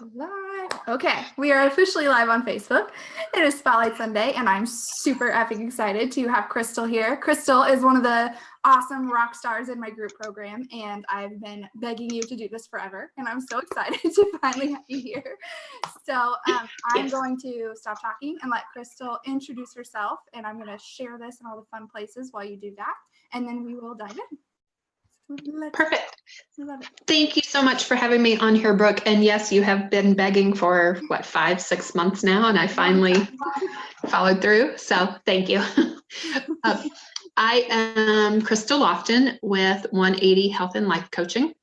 Live. Okay, we are officially live on Facebook. It is Spotlight Sunday, and I'm super epic excited to have Chrystal here. Chrystal is one of the awesome rock stars in my group program, and I've been begging you to do this forever, and I'm so excited to finally have you here. So I'm going to stop talking and let Chrystal introduce herself, and I'm going to share this in all the fun places while you do that, and then we will dive in. Perfect. Thank you so much for having me on here, Brooke. And yes, you have been begging for what, 5-6 months now, and I finally followed through. So thank you. I am Chrystal Lofton with 180 Health and Life Coaching.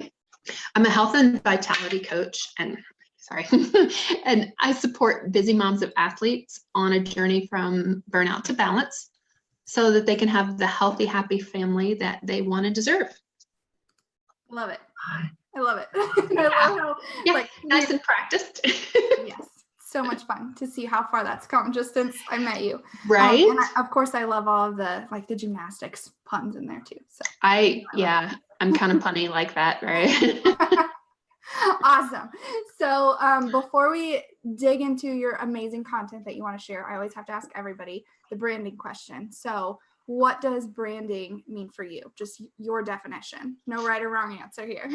I'm a health and vitality coach, and and I support busy moms of athletes on a journey from burnout to balance so that they can have the healthy, happy family that they want and deserve. Love it. I love it. I love how nice and practiced. Yes, so much fun to see how far that's come just since I met you. Right. And of course, I love all of the the gymnastics puns in there too. So I'm kind of punny like that, right? Awesome. So before we dig into your amazing content that you want to share, I always have to ask everybody the branding question. So what does branding mean for you? Just your definition. No right or wrong answer here.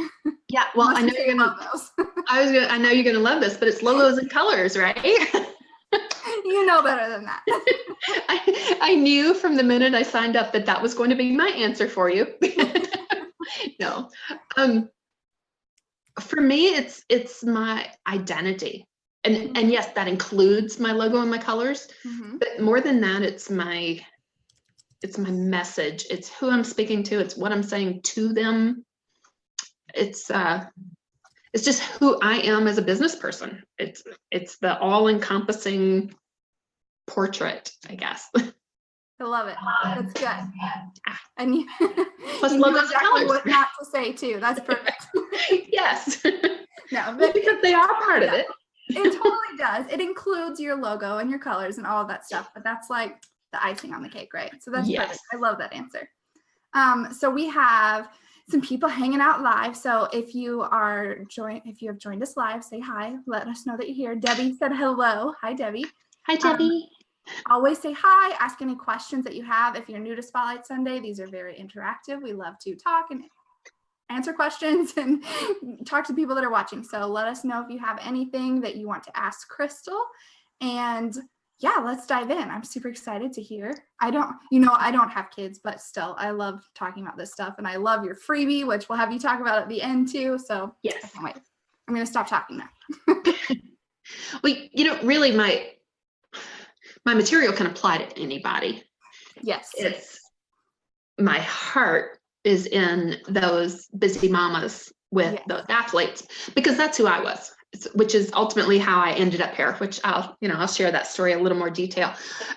Yeah, well, I know you're gonna love those. I know you're gonna love this, but it's logos and colors, right? You know better than that. I knew from the minute I signed up that was going to be my answer for you. No, for me, it's my identity, and yes, that includes my logo and my colors. But more than that, it's my message. It's who I'm speaking to. It's what I'm saying to them. It's just who I am as a business person. It's the all-encompassing portrait, I guess. I love it. That's good. And plus you logos exactly and colors. What not to say too. That's perfect. Yes. No, because they are part of it. It totally does. It includes your logo and your colors and all of that stuff, but that's like the icing on the cake, right? So that's perfect. I love that answer. So we have some people hanging out live. So if you have joined us live, say hi. Let us know that you're here. Debbie said hello. Hi, Debbie. Hi, Debbie. Always say hi. Ask any questions that you have. If you're new to Spotlight Sunday, these are very interactive. We love to talk and answer questions and talk to people that are watching. So let us know if you have anything that you want to ask Chrystal. And yeah, let's dive in. I'm super excited to hear. I don't have kids, but still, I love talking about this stuff. And I love your freebie, which we'll have you talk about at the end too. So yes, I can't wait. I'm going to stop talking now. Well, really my material can apply to anybody. Yes. It's my heart is in those busy mamas with those athletes, because that's who I was. Which is ultimately how I ended up here, which I'll share that story a little more detail.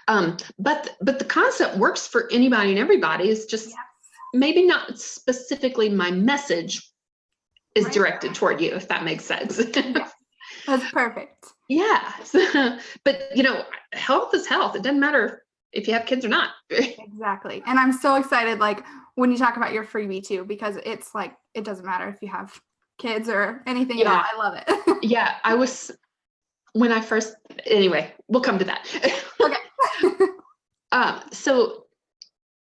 But the concept works for anybody and everybody. Is just maybe not specifically my message is directed toward you, if that makes sense. Yes. That's perfect. Yeah. But health is health. It doesn't matter if you have kids or not. Exactly. And I'm so excited, when you talk about your freebie too, because it's it doesn't matter if you have kids or anything at all. I love it. Yeah, I was when I first. Anyway, we'll come to that. Okay. So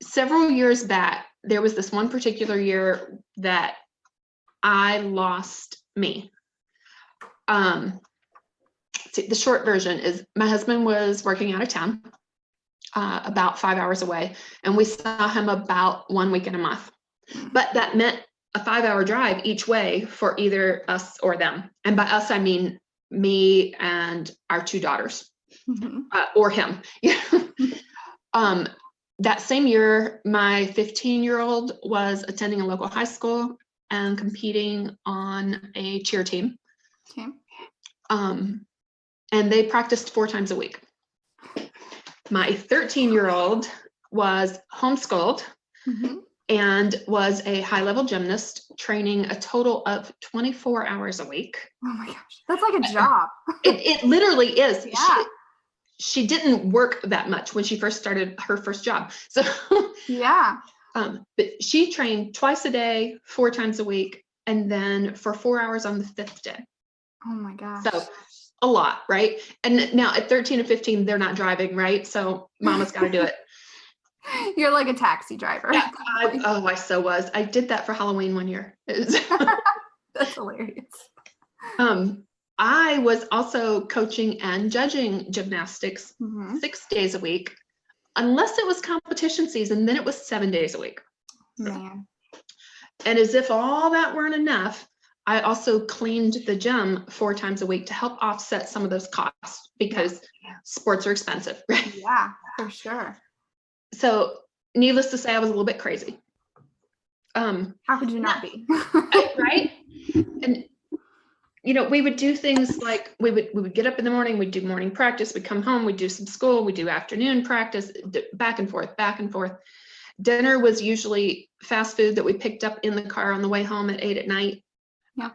several years back, there was this one particular year that I lost me. The short version is my husband was working out of town, about 5 hours away, and we saw him about 1 week in a month. But that meant a 5-hour drive each way for either us or them. And by us, I mean me and our 2 daughters, or him. That same year, my 15-year-old was attending a local high school and competing on a cheer team. Okay. And they practiced 4 times a week. My 13-year-old was homeschooled. And was a high-level gymnast training a total of 24 hours a week. Oh my gosh, that's like a job. It literally is. Yeah. She didn't work that much when she first started her first job. So yeah. But she trained twice a day, 4 times a week, and then for 4 hours on the 5th day. Oh my gosh. So a lot, right? And now at 13 and 15, they're not driving, right? So mama's got to do it. You're like a taxi driver. Yeah, I so was. I did that for Halloween one year. That's hilarious. I was also coaching and judging gymnastics 6 days a week, unless it was competition season, then it was 7 days a week. Man. And as if all that weren't enough, I also cleaned the gym 4 times a week to help offset some of those costs because sports are expensive, right? Yeah, for sure. So needless to say, I was a little bit crazy. How could you not be? Right? And we would do things like we would get up in the morning, we'd do morning practice, we'd come home, we'd do some school, we'd do afternoon practice, back and forth, back and forth. Dinner was usually fast food that we picked up in the car on the way home at 8 at night. Yeah.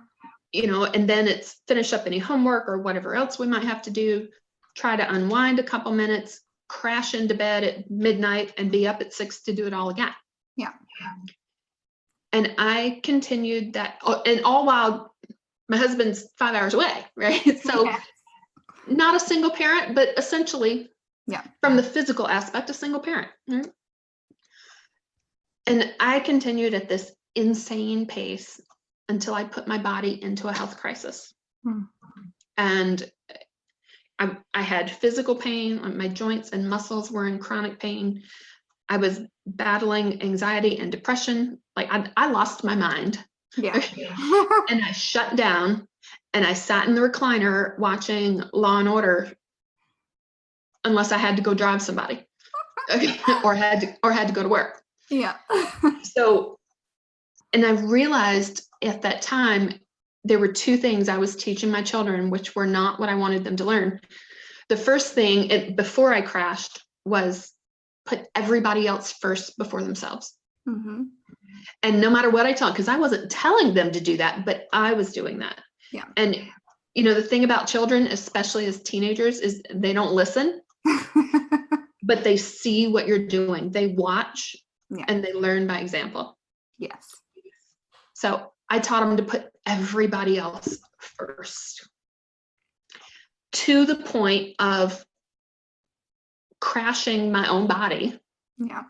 And then it's finish up any homework or whatever else we might have to do, try to unwind a couple minutes, crash into bed at midnight and be up at 6 to do it all again. Yeah. And I continued that, and all while my husband's 5 hours away, right? So not a single parent, but essentially from the physical aspect, a single parent. Right? And I continued at this insane pace until I put my body into a health crisis. And I had physical pain, my joints and muscles were in chronic pain. I was battling anxiety and depression. Like I lost my mind. Yeah. And I shut down and I sat in the recliner watching Law and Order unless I had to go drive somebody or had to go to work. Yeah. So, and I realized at that time, there were 2 things I was teaching my children, which were not what I wanted them to learn. The first thing before I crashed was put everybody else first before themselves. And no matter what I tell, because I wasn't telling them to do that, but I was doing that. Yeah. And, the thing about children, especially as teenagers, is they don't listen, but they see what you're doing. They watch and they learn by example. Yes. So I taught them to put everybody else first, to the point of crashing my own body. Yeah.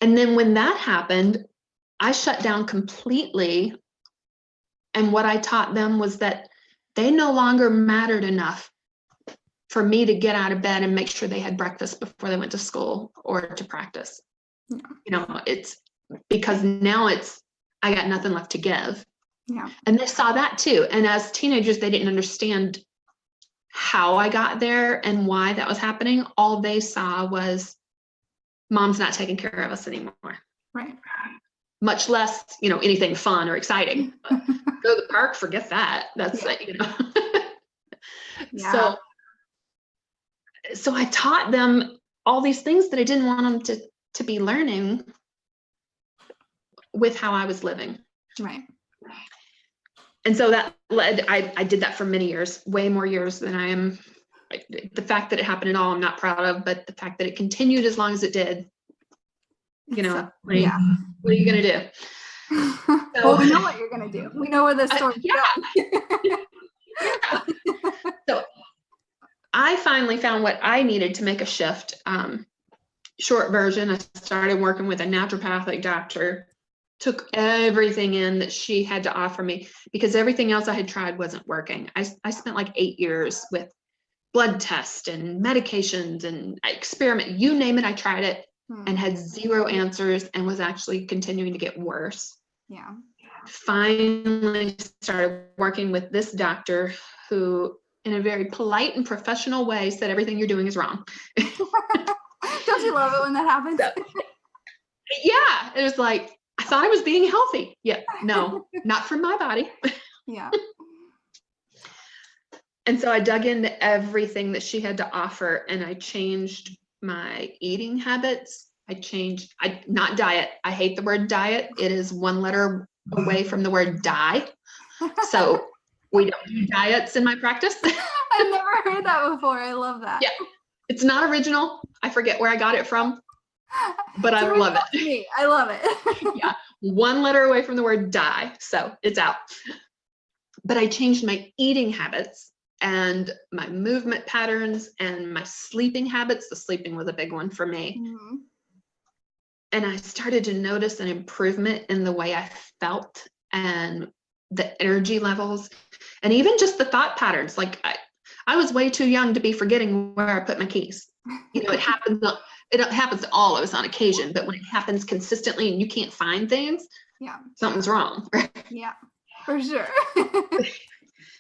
And then when that happened, I shut down completely. And what I taught them was that they no longer mattered enough for me to get out of bed and make sure they had breakfast before they went to school or to practice. Yeah. It's because now I got nothing left to give. Yeah. And they saw that too. And as teenagers, they didn't understand how I got there and why that was happening. All they saw was mom's not taking care of us anymore. Right. Much less, anything fun or exciting. Go to the park, forget that. That's Yeah. So I taught them all these things that I didn't want them to be learning with how I was living. Right. And so that led, I did that for many years, way more years than I am. The fact that it happened at all, I'm not proud of, but the fact that it continued as long as it did, what are you going to do? Well, we know what you're going to do. We know where this story goes. So I finally found what I needed to make a shift. Short version, I started working with a naturopathic doctor, took everything in that she had to offer me because everything else I had tried wasn't working. I spent like 8 years with blood tests and medications and experiment, you name it, I tried it and had 0 answers and was actually continuing to get worse. Yeah. Finally started working with this doctor who, in a very polite and professional way, said everything you're doing is wrong. Don't you love it when that happens? Yeah, it was like, I thought I was being healthy. Yeah, no, not for my body. Yeah. And so I dug into everything that she had to offer and I changed my eating habits. Not diet. I hate the word diet. It is 1 letter away from the word die. So we don't do diets in my practice. I've never heard that before. I love that. Yeah. It's not original. I forget where I got it from, but I love it. I love it. Yeah. 1 letter away from the word die. So it's out. but I changed my eating habits and my movement patterns and my sleeping habits. The sleeping was a big one for me. Mm-hmm. And I started to notice an improvement in the way I felt and the energy levels and even just the thought patterns. Like I was way too young to be forgetting where I put my keys. You know, it happens to all of us on occasion, but when it happens consistently and you can't find things, something's wrong. Yeah, for sure.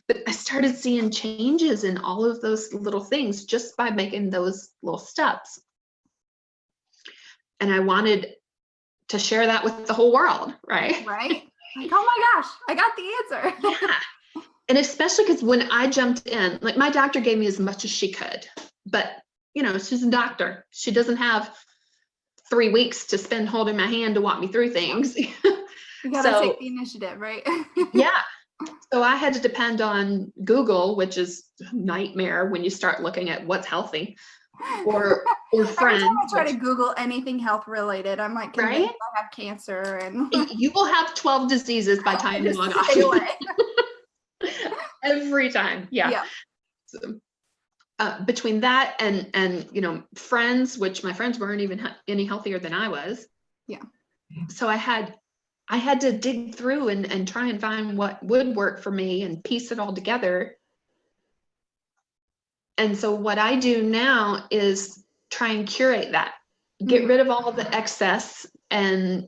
But I started seeing changes in all of those little things just by making those little steps. And I wanted to share that with the whole world, right? Right. Like, oh my gosh, I got the answer. Yeah. And especially because when I jumped in, like my doctor gave me as much as she could, but you know, she's a doctor. She doesn't have 3 weeks to spend holding my hand to walk me through things. You gotta take the initiative, right? Yeah. So I had to depend on Google, which is a nightmare when you start looking at what's healthy, or friends. Every time I try to Google anything health related, I'm like, right? I have cancer, and you will have 12 diseases by time you log off. Every time, yeah. So, between that and you know, friends, which my friends weren't even any healthier than I was. Yeah. So I had to dig through and try and find what would work for me and piece it all together. And so what I do now is try and curate that, get rid of all the excess and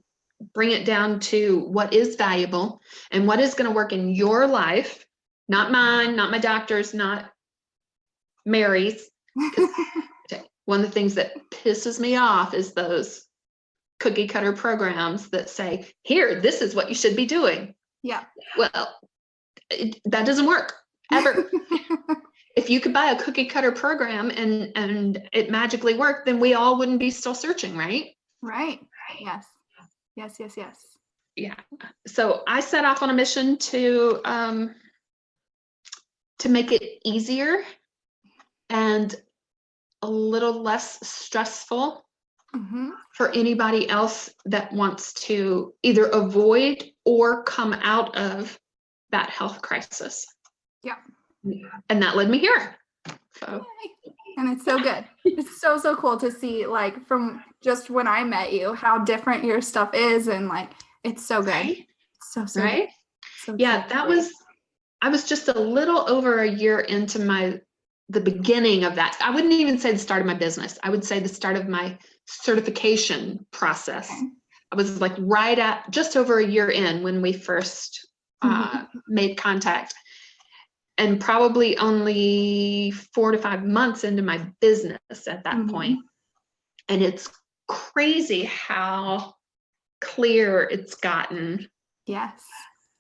bring it down to what is valuable and what is going to work in your life, not mine, not my doctor's, not Mary's. One of the things that pisses me off is those cookie cutter programs that say, here, this is what you should be doing. Yeah. Well, that doesn't work ever. If you could buy a cookie cutter program and it magically worked, then we all wouldn't be still searching, right? Right. Yes. Yeah. So I set off on a mission to make it easier and a little less stressful for anybody else that wants to either avoid or come out of that health crisis. Yeah. And that led me here. So. And it's so good. It's so cool to see, like, from just when I met you, how different your stuff is, and like, it's so good. Right? So right. Good. So yeah, I was just a little over a year into the beginning of that. I wouldn't even say the start of my business. I would say the start of my certification process. Okay. I was like right at just over a year in when we first made contact, and probably only 4 to 5 months into my business at that point. And it's crazy how clear it's gotten. Yes.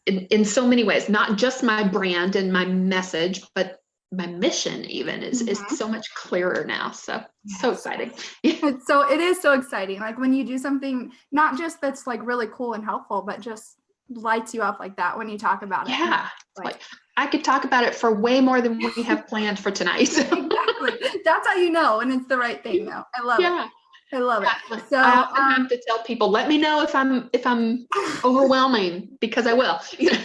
In so many ways, not just my brand and my message, but my mission even is so much clearer now. So so exciting. So it is so exciting. Like when you do something, not just that's like really cool and helpful, but just lights you up like that when you talk about it. Yeah. Like I could talk about it for way more than we have planned for tonight. So. Exactly. That's how you know, and it's the right thing though. I love it. I love it. So I often have to tell people, let me know if I'm overwhelming, because I will. You know?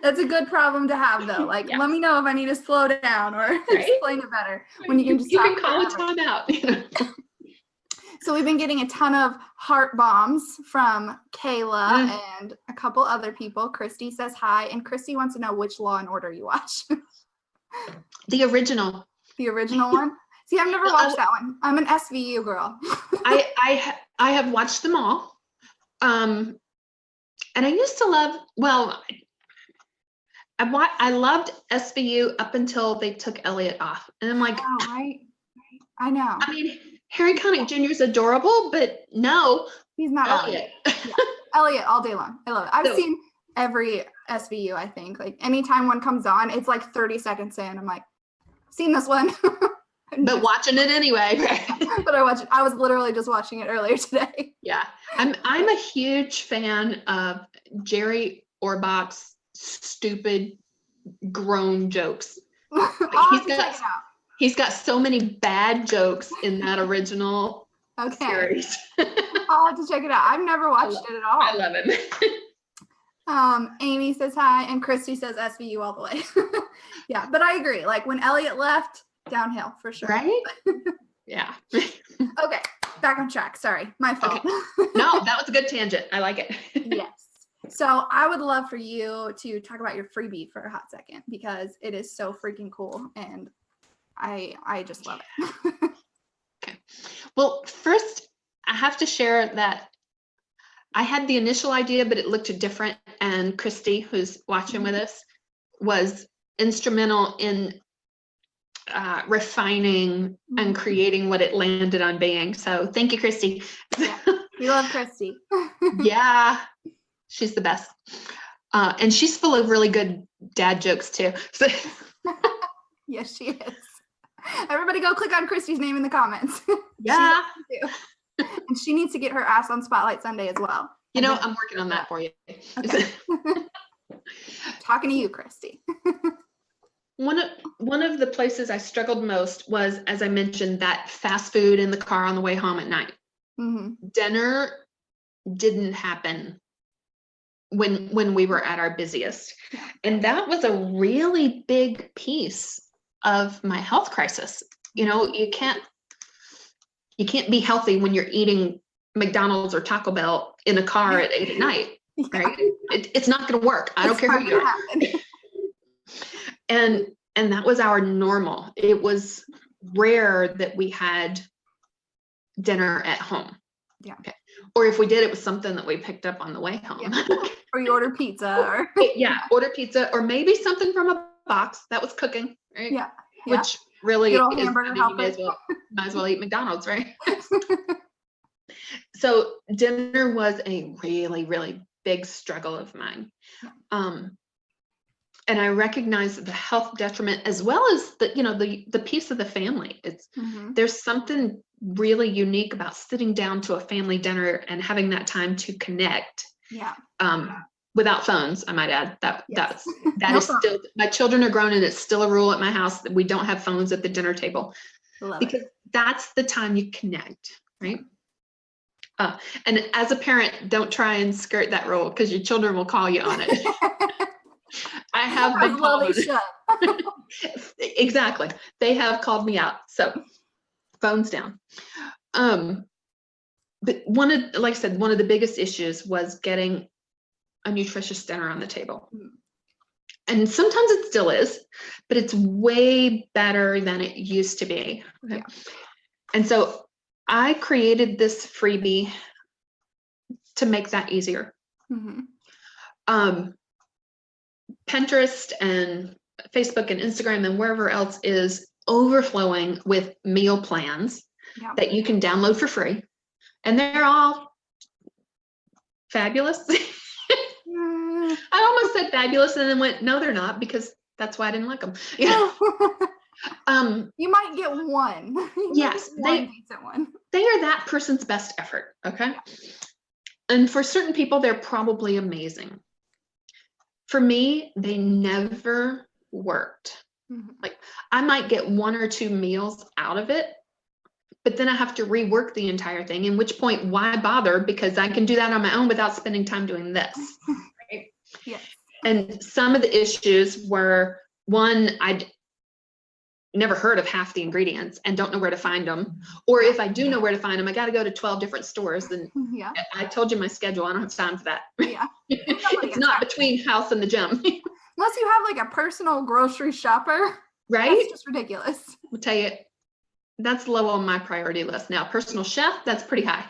That's a good problem to have though. Like, let me know if I need to slow down or explain it better. When you can just can call a time out. You know? So we've been getting a ton of heart bombs from Kayla and a couple other people. Christy says hi, and Christy wants to know which Law and Order you watch. The original. The original one? See, I've never watched that one. I'm an SVU girl. I have watched them all. And I used to love, I loved SVU up until they took Elliot off. And I'm like, oh, right. I know. I mean, Harry Connick Jr. is adorable, but no. He's not Elliot. Yeah. Elliot all day long. I love it. I've seen every SVU, I think. Like anytime one comes on, it's like 30 seconds in. I'm like, seen this one. But watching it anyway. But I watch it. I was literally just watching it earlier today. Yeah. I'm a huge fan of Jerry Orbach's stupid grown jokes. Like he's got so many bad jokes in that original series. I'll have to check it out. I've never watched it at all. I love him. Amy says hi, and Christy says SVU all the way. Yeah, but I agree. Like when Elliot left, downhill for sure. Right? Yeah. Okay, back on track. Sorry, my fault. Okay. No, that was a good tangent. I like it. Yes. So I would love for you to talk about your freebie for a hot second, because it is so freaking cool, and I just love it. Okay. Well, first I have to share that I had the initial idea, but it looked different. And Christy, who's watching with us, was instrumental in refining and creating what it landed on being. So thank you, Christy. Yeah, we love Christy. Yeah, she's the best. And she's full of really good dad jokes too. So Yes, she is. Everybody go click on Christy's name in the comments. yeah. And she needs to get her ass on Spotlight Sunday as well. You know, I'm working on that for you. Okay. Talking to you, Christy. One of the places I struggled most was, as I mentioned, that fast food in the car on the way home at night. Mm-hmm. Dinner didn't happen when we were at our busiest. And that was a really big piece of my health crisis. You know, you can't be healthy when you're eating McDonald's or Taco Bell in a car at 8 at night, right? It's not going to work. I don't care who you are. And that was our normal. It was rare that we had dinner at home. Yeah. Okay. Or if we did, it was something that we picked up on the way home. Yeah. Or you order pizza. Or yeah, order pizza, or maybe something from a box that was cooking, right? Yeah. Which really Good old is, hamburger you might as well eat McDonald's, right? So dinner was a really, really big struggle of mine. And I recognize the health detriment, as well as the piece of the family. It's there's something really unique about sitting down to a family dinner and having that time to connect. Yeah. Without phones, I might add. That No is still, my children are grown, and it's still a rule at my house that we don't have phones at the dinner table. Because that's the time you connect, right? And as a parent, don't try and skirt that rule, because your children will call you on it. I have been called. Exactly. They have called me out. So phones down. But like I said, one of the biggest issues was getting a nutritious dinner on the table. And sometimes it still is, but it's way better than it used to be. Okay. Yeah. And so I created this freebie to make that easier. Pinterest and Facebook and Instagram and wherever else is overflowing with meal plans that you can download for free. And they're all fabulous. I almost said fabulous and then went, no, they're not, because that's why I didn't like them. You might get one. Yes, one decent one. They are that person's best effort. Okay. And for certain people, they're probably amazing. For me, they never worked. Like I might get 1 or 2 meals out of it, but then I have to rework the entire thing, in which point, why bother? Because I can do that on my own without spending time doing this. Right? Yes. And some of the issues were, one, I'd never heard of half the ingredients and don't know where to find them. Or if I do know where to find them, I got to go to 12 different stores. And I told you my schedule. I don't have time for that. Yeah. It's not between house and the gym. Unless you have like a personal grocery shopper. Right? That's just ridiculous. I'll tell you, that's low on my priority list. Now, personal chef, that's pretty high.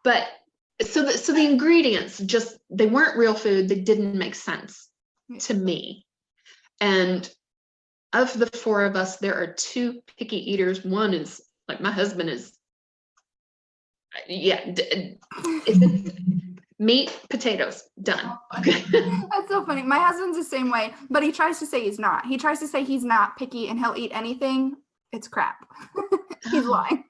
But so the ingredients just, they weren't real food. They didn't make sense to me. And of the 4 of us, there are 2 picky eaters. One is like, my husband is, meat, potatoes, done. Okay. That's so funny. My husband's the same way, but he tries to say he's not. He tries to say he's not picky and he'll eat anything. It's crap. He's lying.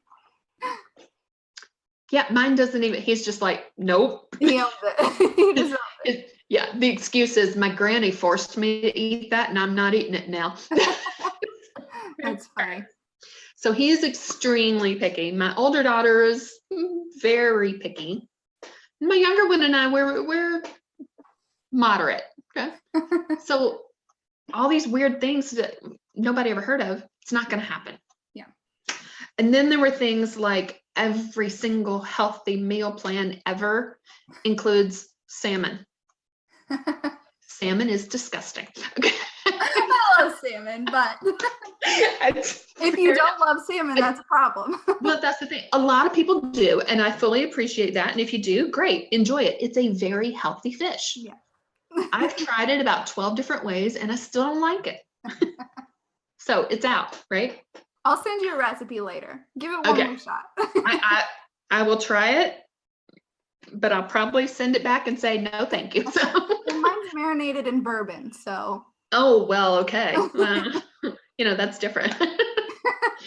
Yeah, mine doesn't even, he's just like, nope. He owns it. He just owns it. Yeah, the excuse is my granny forced me to eat that and I'm not eating it now. That's funny. So he is extremely picky. My older daughter is very picky. My younger one and I, we're moderate. Okay. So all these weird things that nobody ever heard of, it's not going to happen. Yeah. And then there were things like every single healthy meal plan ever includes salmon. Salmon is disgusting. Okay. I love salmon, but if you don't love salmon, that's a problem. Well, that's the thing. A lot of people do, and I fully appreciate that. And if you do, great, enjoy it. It's a very healthy fish. Yeah. I've tried it about 12 different ways, and I still don't like it. So it's out, right? I'll send you a recipe later. Give it one more shot. I will try it, but I'll probably send it back and say no, thank you. So well, mine's marinated in bourbon, so. Oh well, okay. That's different.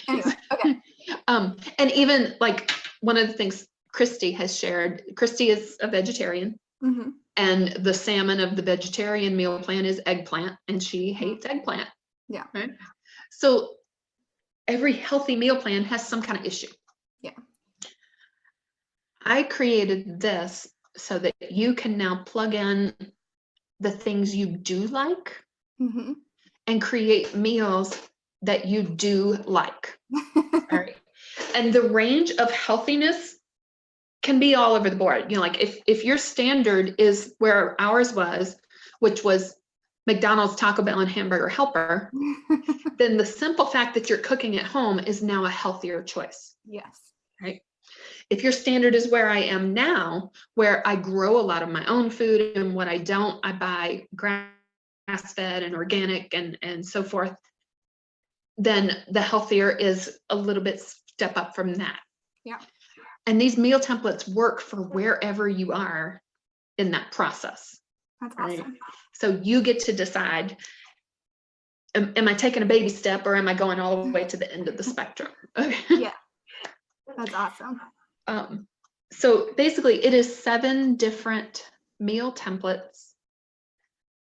Anyway, okay. And even like one of the things Christy has shared. Christy is a vegetarian, Mm-hmm. and the salmon of the vegetarian meal plan is eggplant, and she hates eggplant. Yeah. Right. So every healthy meal plan has some kind of issue. Yeah. I created this so that you can now plug in the things you do like Mm-hmm. and create meals that you do like. All right. And the range of healthiness can be all over the board. Like if your standard is where ours was, which was McDonald's, Taco Bell, and Hamburger Helper, then the simple fact that you're cooking at home is now a healthier choice. Yes. Right. If your standard is where I am now, where I grow a lot of my own food, and what I don't, I buy grass-fed and organic and so forth, then the healthier is a little bit step up from that. Yeah. And these meal templates work for wherever you are in that process. That's right? awesome. So you get to decide, am I taking a baby step, or am I going all the way to the end of the spectrum? Okay. Yeah. That's awesome. So basically it is 7 different meal templates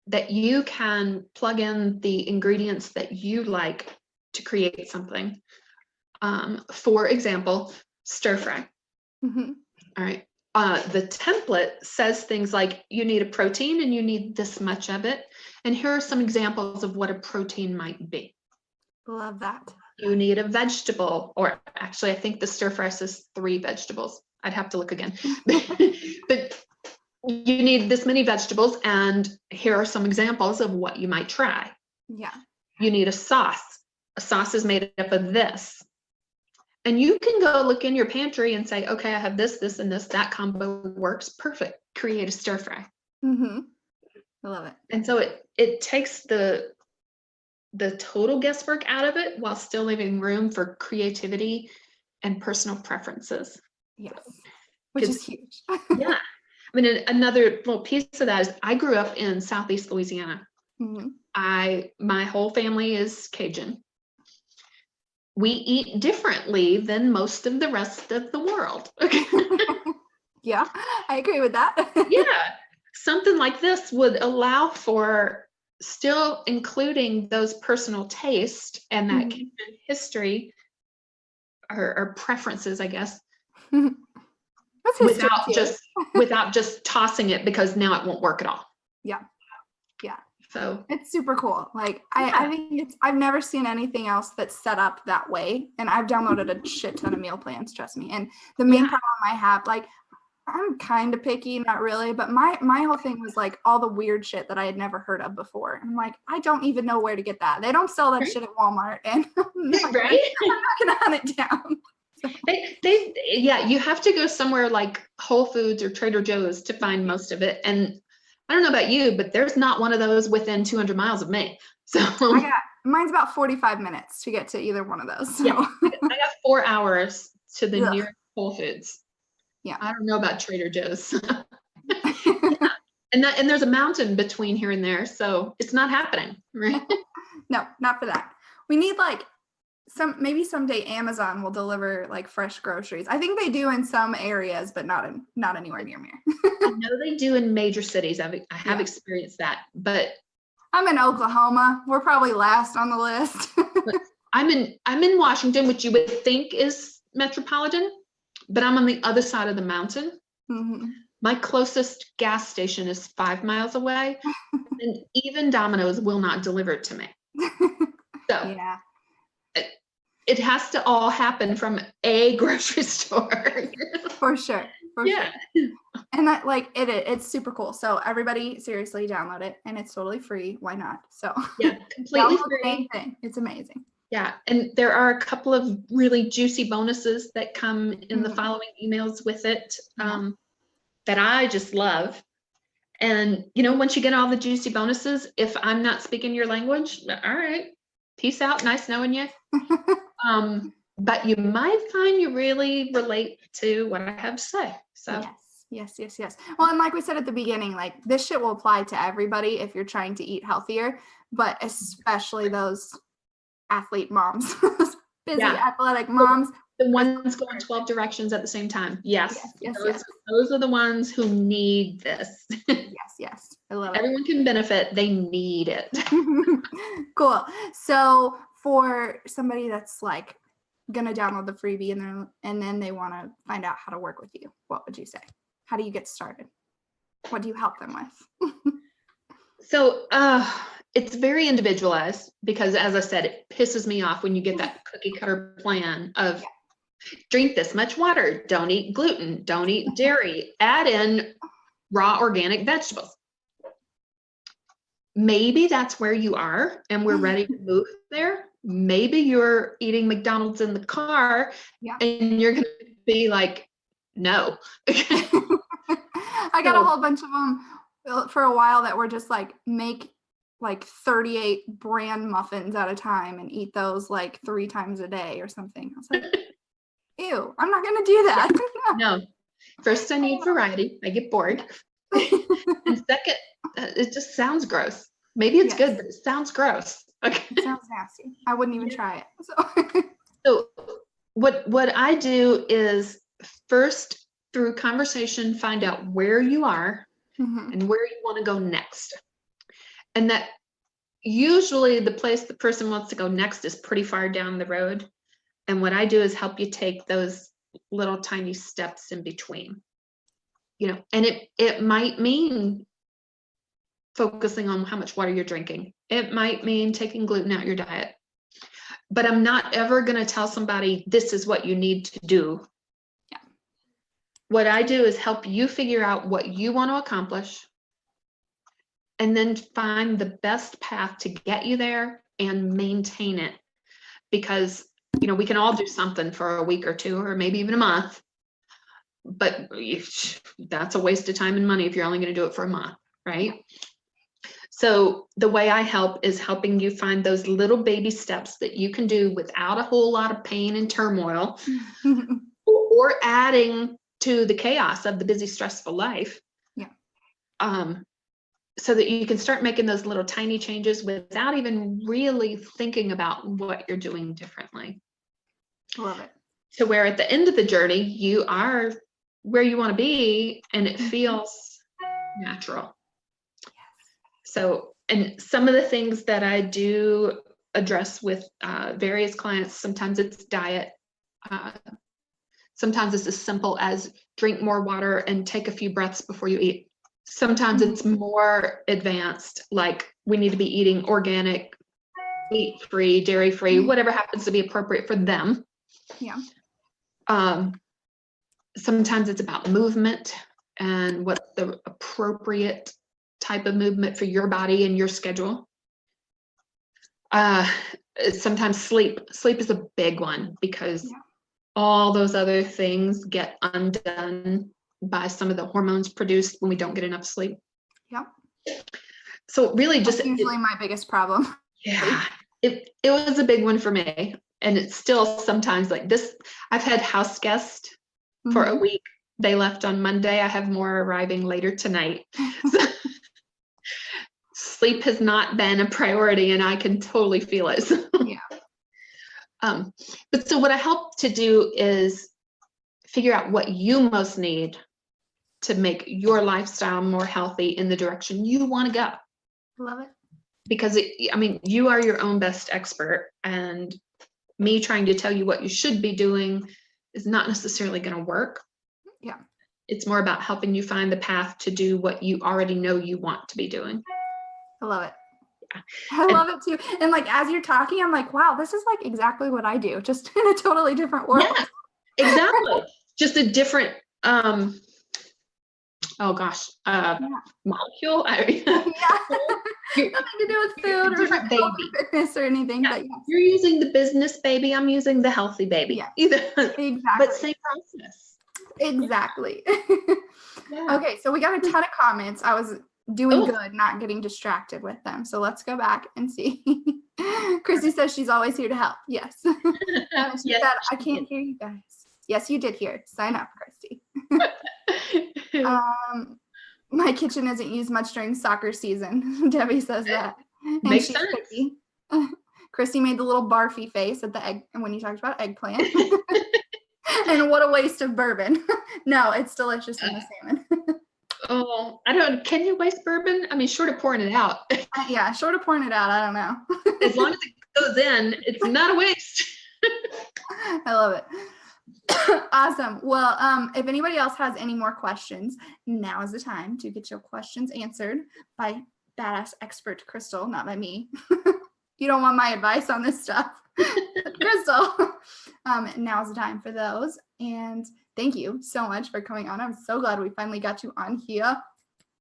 that you can plug in the ingredients that you like to create something. For example, stir fry. Mm-hmm. All right. The template says things like you need a protein and you need this much of it. And here are some examples of what a protein might be. Love that. You need a vegetable, or actually, I think the stir fry says 3 vegetables. I'd have to look again. But you need this many vegetables, and here are some examples of what you might try. Yeah. You need a sauce. A sauce is made up of this. And you can go look in your pantry and say, okay, I have this, this, and this. That combo works perfect. Create a stir fry. Mm-hmm. I love it. And so it takes the total guesswork out of it while still leaving room for creativity and personal preferences. Yes. Which is huge. Yeah. I mean, another little piece of that is I grew up in Southeast Louisiana. Mm-hmm. My whole family is Cajun. We eat differently than most of the rest of the world. Okay. Yeah, I agree with that. Yeah. Something like this would allow for still including those personal taste and that Cajun history or preferences, I guess, without just tossing it because now it won't work at all. Yeah. Yeah. So it's super cool. Like I think I've never seen anything else that's set up that way. And I've downloaded a shit ton of meal plans, trust me. And the main problem I have, like, I'm kind of picky, not really, but my whole thing was like all the weird shit that I had never heard of before. I'm like, I don't even know where to get that. They don't sell that shit at Walmart, and I'm not gonna hunt it down. You have to go somewhere like Whole Foods or Trader Joe's to find most of it. And I don't know about you, but there's not one of those within 200 miles of me. So mine's about 45 minutes to get to either one of those. So. Yeah, I got 4 hours to the nearest Whole Foods. Yeah, I don't know about Trader Joe's. And there's a mountain between here and there, so it's not happening, right? No, not for that. We need like maybe someday Amazon will deliver like fresh groceries. I think they do in some areas, but not anywhere near me. I know they do in major cities. I have experienced that, but I'm in Oklahoma. We're probably last on the list. I'm in Washington, which you would think is metropolitan, but I'm on the other side of the mountain. Mm-hmm. My closest gas station is 5 miles away, and even Domino's will not deliver it to me. So Yeah, it has to all happen from a grocery store. for sure. Yeah. And that, like, it's super cool. So everybody seriously download it, and it's totally free. Why not? So Yeah, completely download the free. main thing. It's amazing. Yeah, and there are a couple of really juicy bonuses that come in the following emails with it that I just love. And, you know, once you get all the juicy bonuses, if I'm not speaking your language, all right, peace out, nice knowing you. But you might find you really relate to what I have to say. So yes. Well, and like we said at the beginning, like, this shit will apply to everybody if you're trying to eat healthier, but especially those athlete moms, busy athletic moms. The ones going 12 directions at the same time. Yes. Yes. Those are the ones who need this. Yes. I love it. Everyone can benefit. They need it. Cool. So for somebody that's like gonna download the freebie and then they want to find out how to work with you, what would you say? How do you get started? What do you help them with? So it's very individualized because, as I said, it pisses me off when you get that cookie cutter plan of drink this much water, don't eat gluten, don't eat dairy, add in raw organic vegetables. Maybe that's where you are and we're ready to move there. Maybe you're eating McDonald's in the car and you're going to be like, no. I got a whole bunch of them for a while that were just like, make like 38 bran muffins at a time and eat those like 3 times a day or something. I was like, ew, I'm not going to do that. No. First, I need variety. I get bored. And second, it just sounds gross. Maybe it's good, but it sounds gross. Okay. It sounds nasty. I wouldn't even try it. So what I do is first, through conversation, find out where you are and where you want to go next. And that usually the place the person wants to go next is pretty far down the road. And what I do is help you take those little tiny steps in between. You know, and it might mean focusing on how much water you're drinking. It might mean taking gluten out of your diet. But I'm not ever going to tell somebody this is what you need to do. Yeah. What I do is help you figure out what you want to accomplish and then find the best path to get you there and maintain it. Because, you know, we can all do something for a week or two or maybe even a month. But that's a waste of time and money if you're only going to do it for a month, right? So the way I help is helping you find those little baby steps that you can do without a whole lot of pain and turmoil or adding to the chaos of the busy, stressful life. Yeah. So that you can start making those little tiny changes without even really thinking about what you're doing differently. Love it. So where at the end of the journey, you are where you want to be and it feels natural. So, and some of the things that I do address with various clients, sometimes it's diet. Sometimes it's as simple as drink more water and take a few breaths before you eat. Sometimes it's more advanced, like we need to be eating organic, meat-free, dairy-free, whatever happens to be appropriate for them. Yeah. Sometimes it's about movement and what the appropriate type of movement for your body and your schedule. Sometimes sleep is a big one because all those other things get undone by some of the hormones produced when we don't get enough sleep. Yeah. So really that's usually my biggest problem. Yeah, it was a big one for me. And it's still sometimes like this. I've had house guests for a week. They left on Monday. I have more arriving later tonight. So, sleep has not been a priority and I can totally feel it. Yeah. But so what I help to do is figure out what you most need to make your lifestyle more healthy in the direction you want to go. Love it. Because you are your own best expert, and me trying to tell you what you should be doing is not necessarily going to work. Yeah. It's more about helping you find the path to do what you already know you want to be doing. I love it. I love it too. And like, as you're talking, I'm like, wow, this is like exactly what I do, just in a totally different world. Yeah, exactly. Just a different, molecule. Nothing to do with food or fitness or anything. Yeah. But yes. You're using the business baby. I'm using the healthy baby. Yeah. Either, exactly. but same process. Exactly. Yeah. Okay, so we got a ton of comments. I was doing good, not getting distracted with them. So let's go back and see. Chrissy says she's always here to help. Yes. She said, I can't hear you guys. Yes, you did hear. Sign up, Christy. My kitchen isn't used much during soccer season. Debbie says that. And Makes she's sense. picky. Christy made the little barfy face at the egg when you talked about eggplant. And what a waste of bourbon. No, it's delicious in the salmon. Oh, can you waste bourbon? I mean, short of pouring it out. Yeah, short of pouring it out, I don't know. As long as it goes in, it's not a waste. I love it. Awesome. Well, if anybody else has any more questions, now is the time to get your questions answered by badass expert Chrystal, not by me. You don't want my advice on this stuff. Chrystal. Now is the time for those. And thank you so much for coming on. I'm so glad we finally got you on here.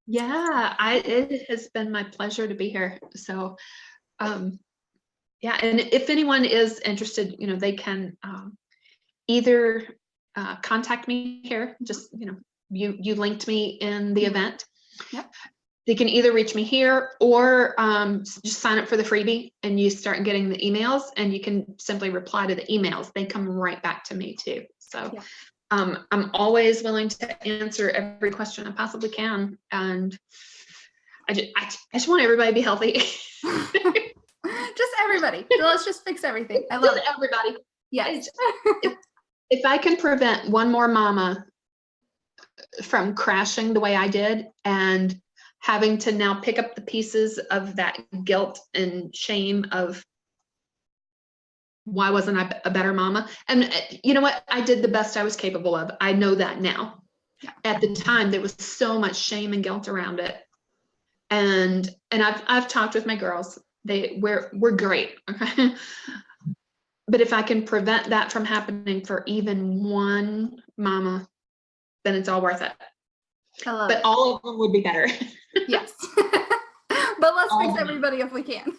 Yeah, it has been my pleasure to be here. So, yeah, and if anyone is interested, they can either contact me here. Just you linked me in the event. Yep. They can either reach me here or just sign up for the freebie and you start getting the emails, and you can simply reply to the emails. They come right back to me too. So yeah. I'm always willing to answer every question I possibly can. And I just want everybody to be healthy. Just everybody. So let's just fix everything. I love everybody. Yes. If I can prevent one more mama from crashing the way I did and having to now pick up the pieces of that guilt and shame of why wasn't I a better mama? And you know what? I did the best I was capable of. I know that now. At the time, there was so much shame and guilt around it. And I've talked with my girls. We're great. Okay. But if I can prevent that from happening for even one mama, then it's all worth it. But all of them would be better. Yes. But let's fix everybody if we can.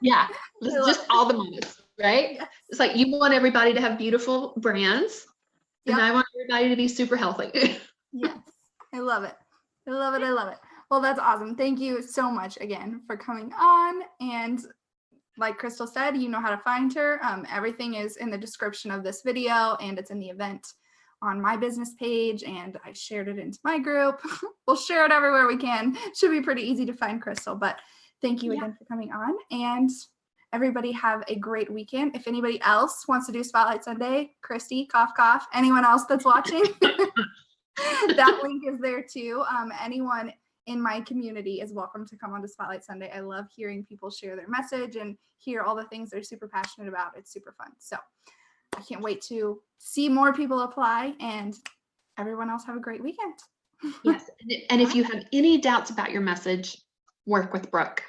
Yeah. Just all the mamas, right? Yes. It's like you want everybody to have beautiful brands. Yep. And I want everybody to be super healthy. Yes. I love it. I love it. I love it. Well, that's awesome. Thank you so much again for coming on. And like Chrystal said, you know how to find her. Everything is in the description of this video, and it's in the event on my business page, and I shared it into my group. We'll share it everywhere we can. Should be pretty easy to find Chrystal, but thank you again for coming on, and everybody have a great weekend. If anybody else wants to do Spotlight Sunday, Christy, cough, cough, anyone else that's watching, that link is there too. Anyone in my community is welcome to come on to Spotlight Sunday. I love hearing people share their message and hear all the things they're super passionate about. It's super fun. So I can't wait to see more people apply, and everyone else have a great weekend. Yes. And if you have any doubts about your message, work with Brooke.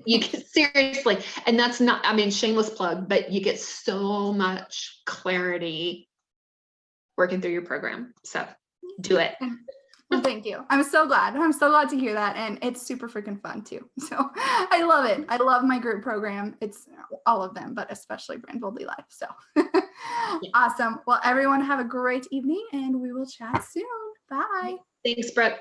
You can seriously, and that's not, shameless plug, but you get so much clarity working through your program. So do it. Well, thank you. I'm so glad. I'm so glad to hear that. And it's super freaking fun too. So I love it. I love my group program. It's all of them, but especially Brand Boldly Life. So awesome. Well, everyone have a great evening, and we will chat soon. Bye. Thanks, Brooke.